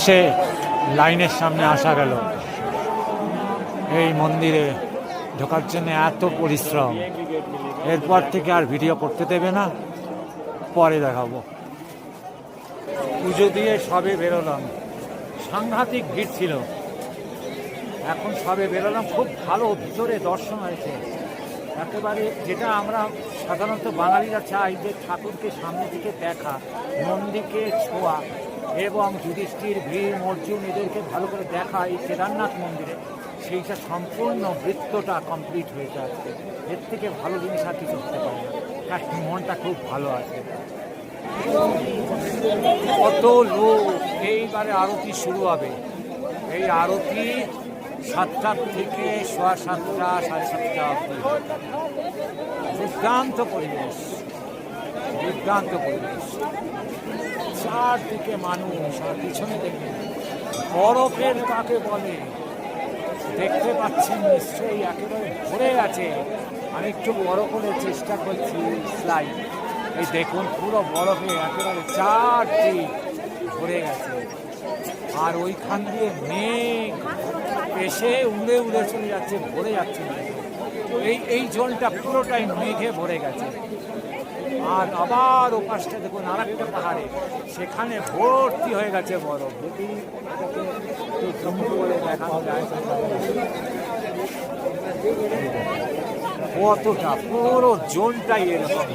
সে লাইনের সামনে আসা গেল। এই মন্দিরে ঢোকার জন্য এত পরিশ্রম, এরপর থেকে আর ভিডিও করতে দেবে না, পরে দেখাবো। পুজো দিয়ে সবে বেরোলাম, সাংঘাতিক ভিড় ছিল। এখন সবে বেরোলাম, খুব ভালো ভিতরে দর্শন হয়েছে একেবারে। যেটা আমরা সাধারণত বাঙালিরা চাই যে ঠাকুরকে সামনে থেকে দেখা, মন্দিরকে ছোঁয়া এবং যুধিষ্ঠির, ভীম, অর্জুন এদেরকে ভালো করে দেখা এই কেদারনাথ মন্দিরে, সেইটা সম্পূর্ণ বৃত্তটা কমপ্লিট হয়েছে আজকে। এর থেকে ভালো জিনিস আর কিছু হতে পারে না। তার মনটা খুব ভালো আছে। কত লোক! এইবারে আরতি শুরু হবে। এই আরতি 7টা থেকে 7:15, 7:30 অবধি। দুর্দান্ত পরিবেশ, দুর্দান্ত পরিবেশ। চারদিকে মানুষ, আর পিছনে দেখবেন বরফের কাকে বলে দেখতে পাচ্ছেন নিশ্চয়ই, একেবারে ভরে আছে। আমি একটু বড় করে চেষ্টা করছি স্লাইড। এই দেখুন পুরো বরফে একেবারে চারদিক ভরে গেছে। আর ওইখান দিয়ে মেঘ এসে উড়ে উড়ে চলে যাচ্ছে, ভরে যাচ্ছে। এই জলটা পুরোটাই মেঘে ভরে গেছে। আর আবার ওপাশটা দেখুন আরেকটা পাহাড়ে, সেখানে ভর্তি হয়ে গেছে বরফ। যদি এটাকে একটু জুম করে দেখানো যায়, কতটা পুরো জোনটাই এরকম।